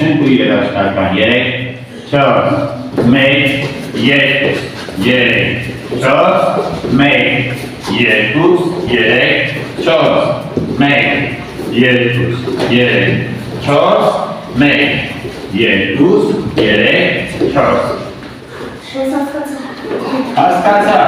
իջնենք ու երաշտական 3 4 1 2 3 4 1 2 3 4 1 2 3 4 1 2 3 4 Հասկացա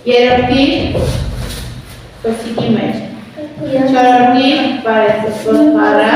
Երորդի կոսիկի մեջ, չորորդի բարեցս բոստվարը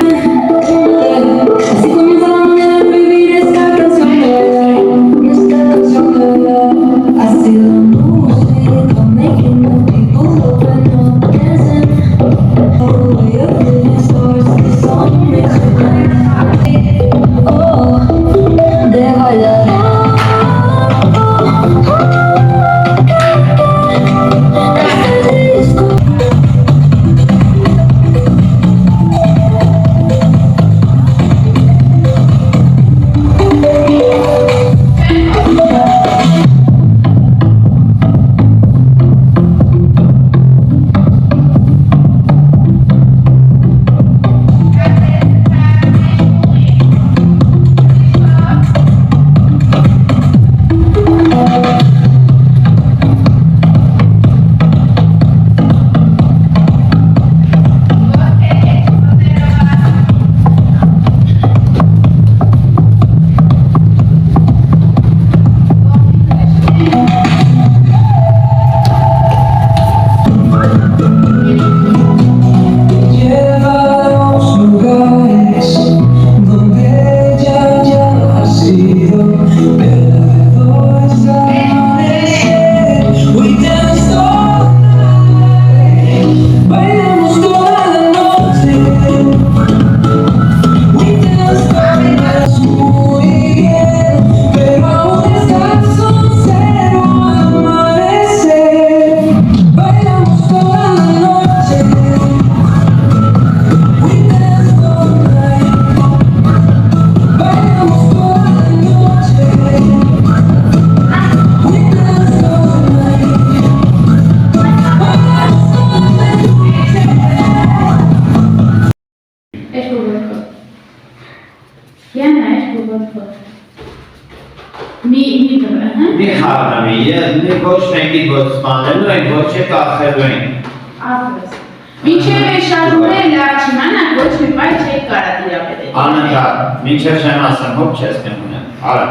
Մինչև չեմ ասեմ, հոպ չես կնունեմ, արա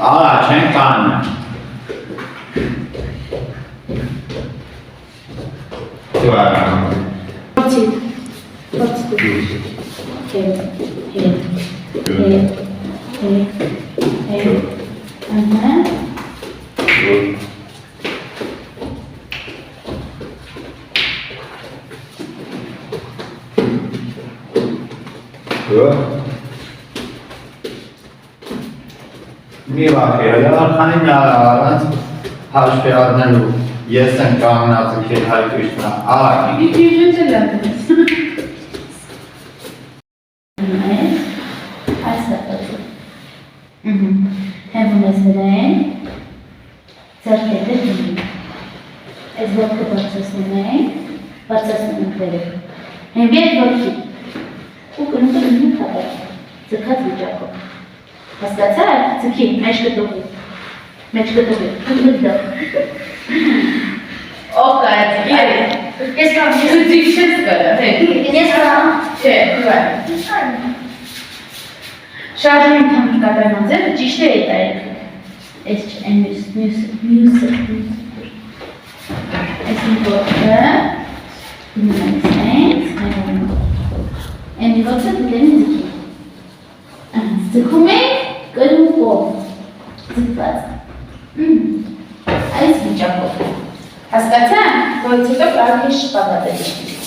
Արա, չեն կանում Դու արա Հորցի Մի վախեր, յալարխանի նարարանց հաշվի առնելու ես եմ կանգնած քեզ հայտույթնա, աղակի։ Իջիջն չել ատենես։ Այս հատածը։ Հեմում ես վրեն, ձերքետը դիմի։ Այս ոտքը բարձրացնում ենք վերև։ Հեմի այդ ոտքի։ ու կնուտը լինի կատակ, ձգած վիճակով, հասկացա, ձգի, մեջ կտողի, կնուտը, ով կարած, ես կամ ձգ չես կարա, ես կամ, չէ, շարժում ընդհանուր կատարման ձևը ճիշտ է այդայքը, ես չէ, այն մյուսը, այս մի գործը, Են իվոցը դիտեն ձգի, ձգում ենք կրուկով, ձգված, այս վիճակով, հասկացա, որից հետո կարող է շպագատել